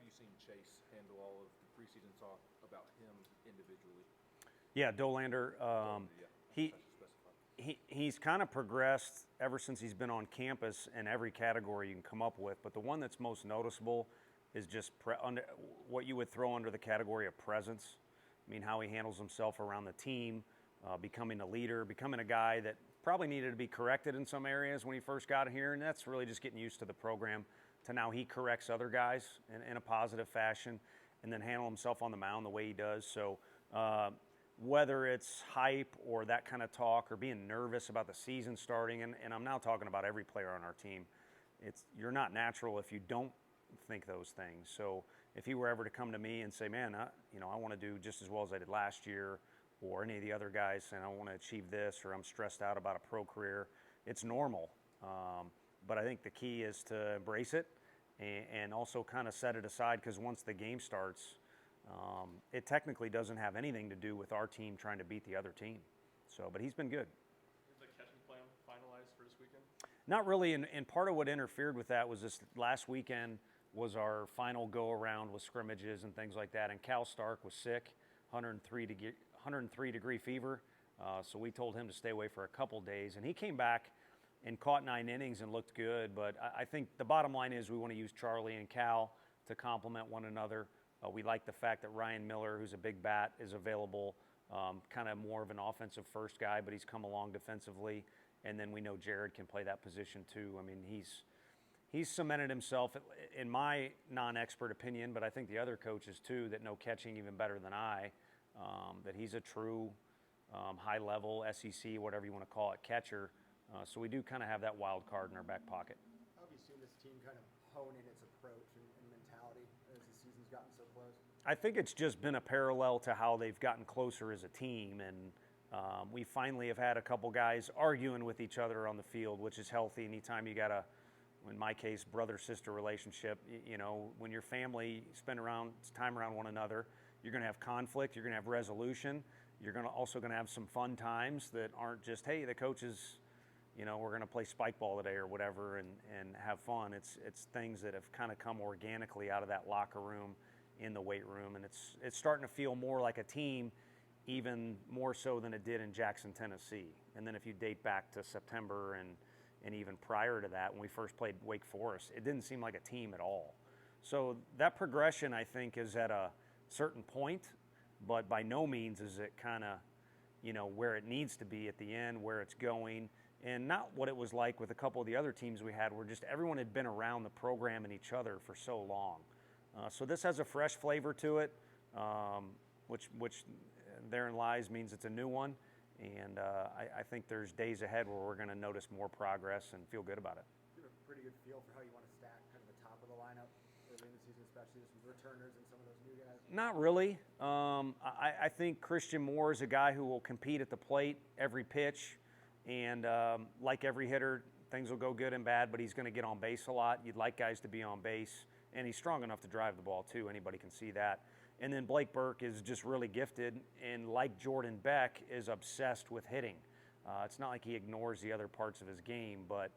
you seen Chase handle all of the preseason talk about him individually? Yeah, Dolander. He he's kind of progressed ever since he's been on campus in every category you can come up with. But the one that's most noticeable is just what you would throw under the category of presence. I mean, how he handles himself around the team, becoming a leader, becoming a guy that probably needed to be corrected in some areas when he first got here, and that's really just getting used to the program. To now he corrects other guys in a positive fashion, and then handle himself on the mound the way he does. So whether it's hype or that kind of talk or being nervous about the season starting, and I'm now talking about every player on our team, you're not natural if you don't think those things. So if he were ever to come to me and say, man, I want to do just as well as I did last year, or any of the other guys saying I want to achieve this, or I'm stressed out about a pro career, it's normal. But I think the key is to embrace it and also kind of set it aside, because once the game starts, it technically doesn't have anything to do with our team trying to beat the other team. So, but he's been good. Is the catching plan finalized for this weekend? Not really, and part of what interfered with that was this last weekend was our final go-around with scrimmages and things like that, and Cal Stark was sick, 103 degree fever, so we told him to stay away for a couple days, and he came back and caught 9 innings and looked good. But I think the bottom line is we want to use Charlie and Cal to complement one another. We like the fact that Ryan Miller, who's a big bat, is available, kind of more of an offensive first guy, but he's come along defensively. And then we know Jared can play that position too. I mean, he's cemented himself, in my non-expert opinion, but I think the other coaches too that know catching even better than I, that he's a true high-level SEC, whatever you want to call it, catcher. So we do kind of have that wild card in our back pocket. How have you seen this team kind of hone in its approach and mentality as the season's gotten so close? I think it's just been a parallel to how they've gotten closer as a team, and we finally have had a couple guys arguing with each other on the field, which is healthy. Anytime you got a, in my case, brother-sister relationship, when your family spend time around one another, you're going to have conflict, you're going to have resolution, you're also going to have some fun times that aren't just, hey, the coaches, we're going to play spike ball today or whatever and have fun. It's things that have kind of come organically out of that locker room, in the weight room, and it's starting to feel more like a team, even more so than it did in Jackson, Tennessee. And then if you date back to September and even prior to that, when we first played Wake Forest, it didn't seem like a team at all. So that progression, I think, is at a certain point, but by no means is it kind of, where it needs to be at the end, where it's going, and not what it was like with a couple of the other teams we had, where just everyone had been around the program and each other for so long. So this has a fresh flavor to it, which therein lies means it's a new one, and I think there's days ahead where we're going to notice more progress and feel good about it. You have a pretty good feel for how you want to stack kind of the top of the lineup early in the season, especially just with returners and some of those new guys? Not really. I think Christian Moore is a guy who will compete at the plate every pitch, and like every hitter, things will go good and bad, but he's going to get on base a lot. You'd like guys to be on base, and he's strong enough to drive the ball too. Anybody can see that. And then Blake Burke is just really gifted, and like Jordan Beck, is obsessed with hitting. It's not like he ignores the other parts of his game, but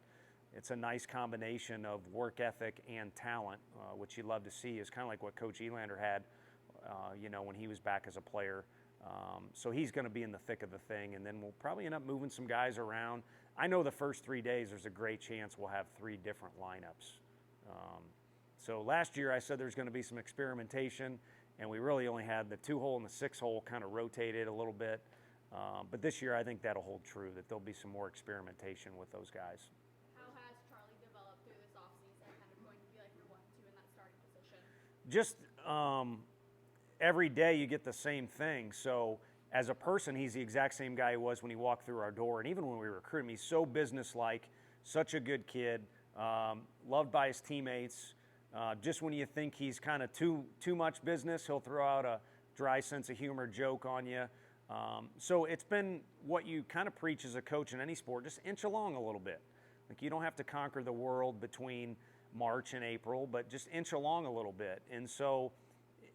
it's a nice combination of work ethic and talent, which you love to see. Is kind of like what Coach Elander had, when he was back as a player. So he's going to be in the thick of the thing, and then we'll probably end up moving some guys around. I know the first 3 days there's a great chance we'll have 3 different lineups. So last year I said there's going to be some experimentation, and we really only had the 2-hole and the 6-hole kind of rotated a little bit. But this year I think that'll hold true, that there'll be some more experimentation with those guys. How has Charlie developed through this offseason, kind of going to be like your 1-2 in that starting position? Just every day you get the same thing. So as a person, he's the exact same guy he was when he walked through our door. And even when we recruited him, he's so businesslike, such a good kid, loved by his teammates. Just when you think he's kind of too much business, he'll throw out a dry sense of humor joke on you. So it's been what you kind of preach as a coach in any sport, just inch along a little bit. Like, you don't have to conquer the world between March and April, but just inch along a little bit. And so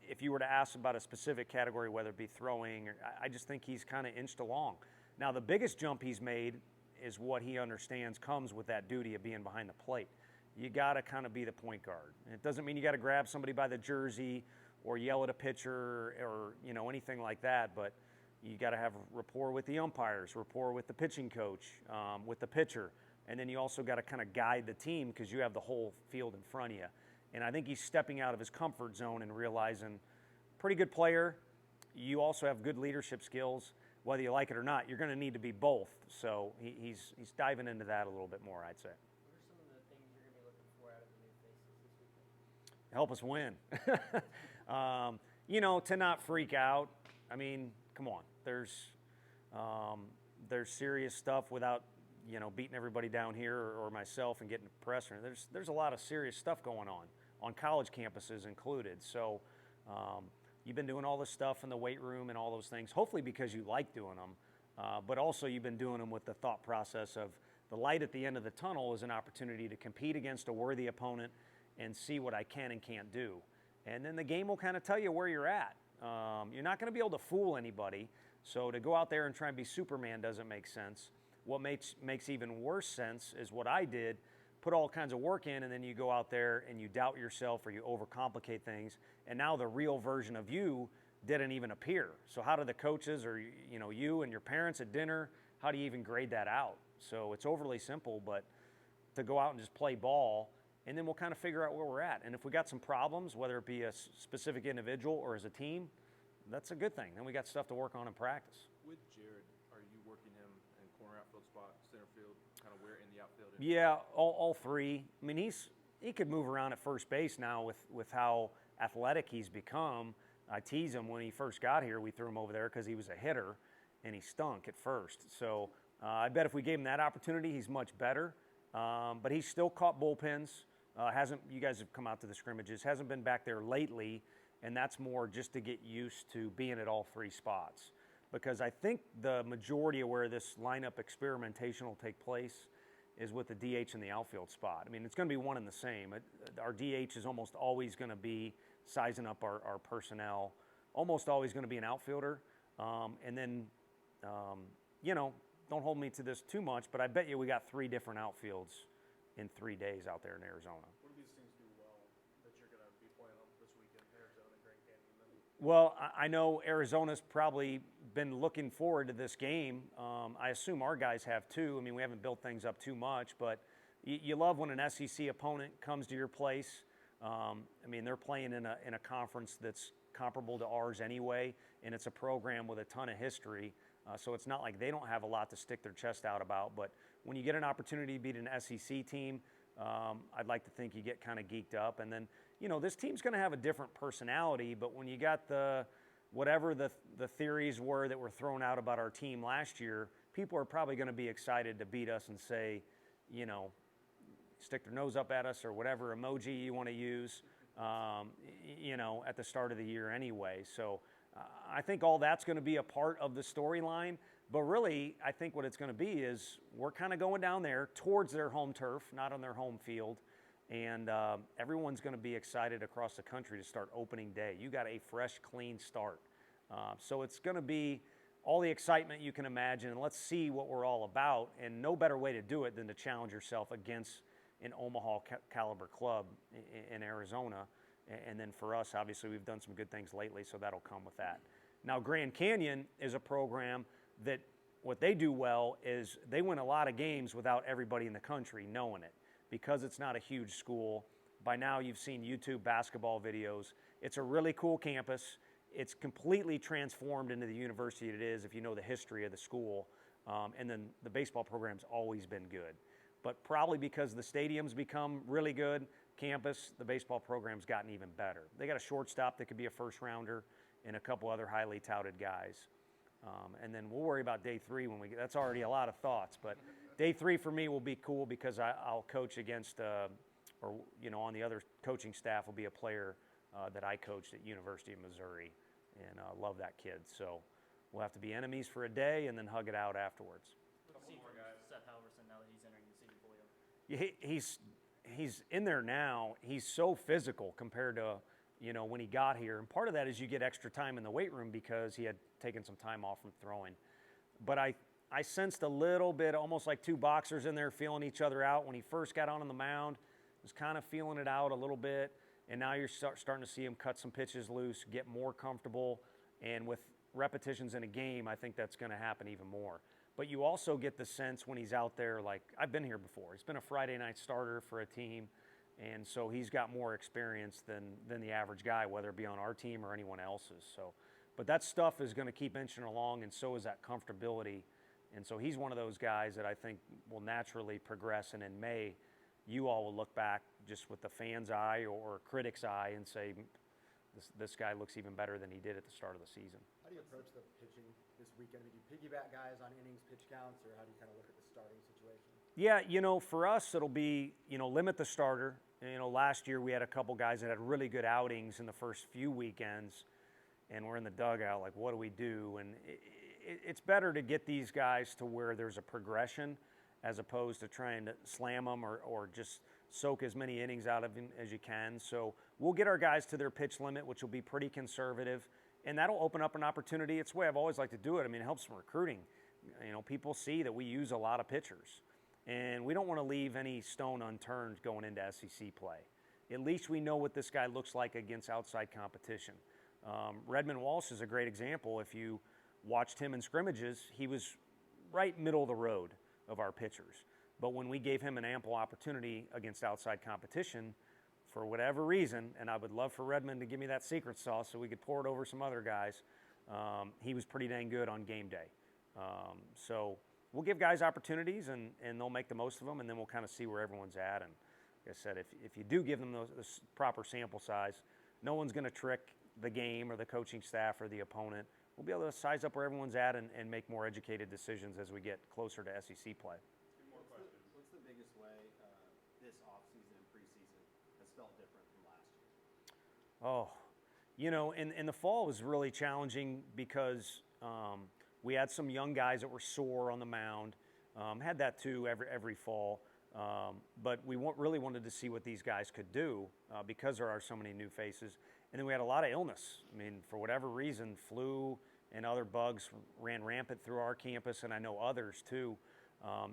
if you were to ask about a specific category, whether it be throwing, I just think he's kind of inched along. Now, the biggest jump he's made is what he understands comes with that duty of being behind the plate. you got to kind of be the point guard. And it doesn't mean you got to grab somebody by the jersey or yell at a pitcher or anything like that, but you got to have rapport with the umpires, rapport with the pitching coach, with the pitcher, and then you also got to kind of guide the team because you have the whole field in front of you. And I think he's stepping out of his comfort zone and realizing, pretty good player, you also have good leadership skills. Whether you like it or not, you're going to need to be both. So he's diving into that a little bit more, I'd say. What are some of the things you're going to be looking for out of the new faces this weekend? Help us win. To not freak out. I mean, come on. There's serious stuff without, beating everybody down here or myself and getting pressure. There's a lot of serious stuff going on college campuses included. So you've been doing all this stuff in the weight room and all those things, hopefully because you like doing them, but also you've been doing them with the thought process of the light at the end of the tunnel is an opportunity to compete against a worthy opponent and see what I can and can't do. And then the game will kind of tell you where you're at. You're not going to be able to fool anybody, so to go out there and try and be Superman doesn't make sense. What makes even worse sense is what I did, put all kinds of work in, and then you go out there and you doubt yourself or you overcomplicate things, and now the real version of you didn't even appear. So how do the coaches or you and your parents at dinner, how do you even grade that out? So it's overly simple, but to go out and just play ball, and then we'll kind of figure out where we're at. And if we got some problems, whether it be a specific individual or as a team, that's a good thing. Then we got stuff to work on in practice. With Jared, are you working him in corner outfield spot, center field, kind of where in the outfield? Yeah, all three. I mean, he could move around at first base now with how athletic he's become. I tease him when he first got here. We threw him over there because he was a hitter, and he stunk at first. So I bet if we gave him that opportunity, he's much better. But he's still caught bullpens. You guys have come out to the scrimmages, hasn't been back there lately, and that's more just to get used to being at all three spots. Because I think the majority of where this lineup experimentation will take place is with the DH in the outfield spot. I mean, it's going to be one and the same. Our DH is almost always going to be sizing up our personnel, almost always going to be an outfielder. And then, don't hold me to this too much, but I bet you we got 3 different outfields in 3 days out there in Arizona. What do these teams do well that you're going to be playing on this weekend, Arizona, Grand Canyon? Well, I know Arizona's probably been looking forward to this game. I assume our guys have too. I mean, we haven't built things up too much, but you love when an SEC opponent comes to your place. I mean, they're playing in a conference that's comparable to ours anyway, and it's a program with a ton of history. So it's not like they don't have a lot to stick their chest out about. But when you get an opportunity to beat an SEC team, I'd like to think you get kind of geeked up. And then, this team's going to have a different personality. But when you got whatever the theories were that were thrown out about our team last year, people are probably going to be excited to beat us and say, stick their nose up at us or whatever emoji you want to use, at the start of the year anyway. So I think all that's going to be a part of the storyline. But really, I think what it's going to be is we're kind of going down there towards their home turf, not on their home field. And everyone's going to be excited across the country to start opening day. You got a fresh, clean start. So it's going to be all the excitement you can imagine. And let's see what we're all about. And no better way to do it than to challenge yourself against an Omaha caliber club in Arizona. And then for us, obviously, we've done some good things lately, so that'll come with that. Now, Grand Canyon is a program that what they do well is they win a lot of games without everybody in the country knowing it. Because it's not a huge school, by now you've seen YouTube basketball videos. It's a really cool campus. It's completely transformed into the university it is if you know the history of the school. And then the baseball program's always been good. But probably because the stadium's become really good, campus, the baseball program's gotten even better. They got a shortstop that could be a first rounder and a couple other highly touted guys. And then we'll worry about day 3 when we get, that's already a lot of thoughts. But day 3 for me will be cool because I'll coach against, on the other coaching staff will be a player that I coached at University of Missouri, and love that kid. So we'll have to be enemies for a day and then hug it out afterwards. Let's see from Seth Halverson now that he's entering the season for you. He's in there now. He's so physical compared to when he got here, and part of that is you get extra time in the weight room because he had taken some time off from throwing. But I sensed a little bit, almost like 2 boxers in there feeling each other out when he first got on the mound. was kind of feeling it out a little bit, and now you're starting to see him cut some pitches loose, get more comfortable, and with repetitions in a game, I think that's going to happen even more. But you also get the sense when he's out there, like I've been here before. He's been a Friday night starter for a team, and so he's got more experience than the average guy, whether it be on our team or anyone else's. So, but that stuff is going to keep inching along, and so is that comfortability. And so he's one of those guys that I think will naturally progress, and in May, you all will look back just with the fan's eye or critic's eye and say, this guy looks even better than he did at the start of the season. How do you approach the pitching this weekend? I mean, do you piggyback guys on innings, pitch counts, or how do you kind of look at the starting situation? Yeah, for us, it'll be, limit the starter. Last year we had a couple guys that had really good outings in the first few weekends, and we're in the dugout like, what do we do? And it's better to get these guys to where there's a progression as opposed to trying to slam them or just soak as many innings out of them as you can. So we'll get our guys to their pitch limit, which will be pretty conservative, and that'll open up an opportunity. It's the way I've always liked to do it. I mean, it helps from recruiting. People see that we use a lot of pitchers, and we don't want to leave any stone unturned going into SEC play. At least we know what this guy looks like against outside competition. Redmond Walsh is a great example. If you watched him in scrimmages, he was right middle of the road of our pitchers. But when we gave him an ample opportunity against outside competition, for whatever reason, and I would love for Redmond to give me that secret sauce so we could pour it over some other guys, he was pretty dang good on game day. So we'll give guys opportunities, and they'll make the most of them, and then we'll kind of see where everyone's at. And like I said, if you do give them the proper sample size, no one's going to trick the game or the coaching staff or the opponent. We'll be able to size up where everyone's at and make more educated decisions as we get closer to SEC play. What's the biggest way this offseason and preseason has felt different from last year? In the fall was really challenging because we had some young guys that were sore on the mound. Had that too every fall. But we really wanted to see what these guys could do because there are so many new faces. And then we had a lot of illness. I mean, for whatever reason, flu and other bugs ran rampant through our campus, and I know others too.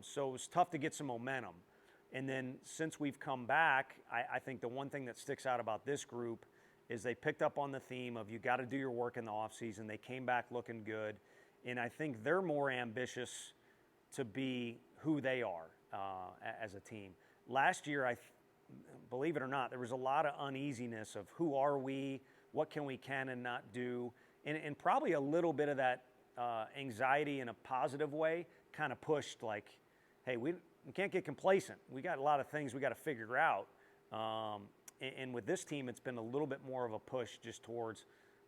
So it was tough to get some momentum. And then since we've come back, I think the one thing that sticks out about this group is they picked up on the theme of you got to do your work in the offseason. They came back looking good. And I think they're more ambitious to be who they are as a team. Last year, believe it or not, there was a lot of uneasiness of who are we, what can we and not do, and probably a little bit of that anxiety in a positive way kind of pushed like, hey, we can't get complacent. We got a lot of things we got to figure out. And with this team, it's been a little bit more of a push just towards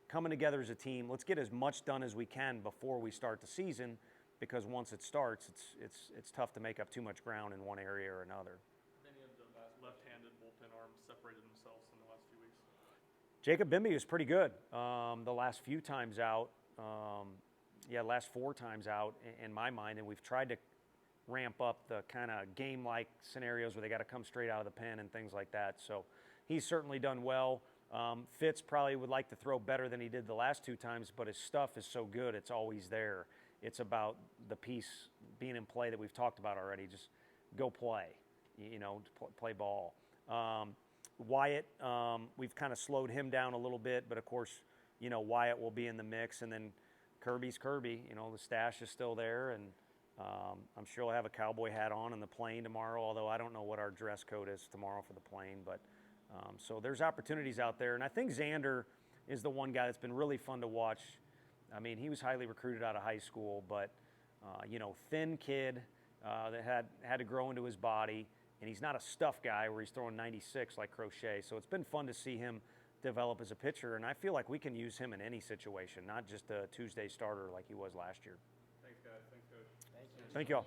coming together as a team. Let's get as much done as we can before we start the season, because once it starts, it's tough to make up too much ground in one area or another. Many of the left-handed bullpen arms separated themselves in the last few weeks. Jacob Bimby was pretty good the last few times out. Last 4 times out in my mind, and we've tried to ramp up the kind of game-like scenarios where they got to come straight out of the pen and things like that. So he's certainly done well. Fitz probably would like to throw better than he did the last 2 times, but his stuff is so good, it's always there. It's about the piece being in play that we've talked about already. Just go play, play ball. Wyatt, we've kind of slowed him down a little bit, but of course, Wyatt will be in the mix. And then Kirby's Kirby, the stash is still there. And I'm sure he'll have a cowboy hat on the plane tomorrow, although I don't know what our dress code is tomorrow for the plane. But so there's opportunities out there. And I think Xander is the one guy that's been really fun to watch. I mean, he was highly recruited out of high school, but, thin kid that had to grow into his body. And he's not a stuff guy where he's throwing 96 like Crochet. So it's been fun to see him develop as a pitcher. And I feel like we can use him in any situation, not just a Tuesday starter like he was last year. Thanks, guys. Thanks, Coach. Thank you. Thank you all.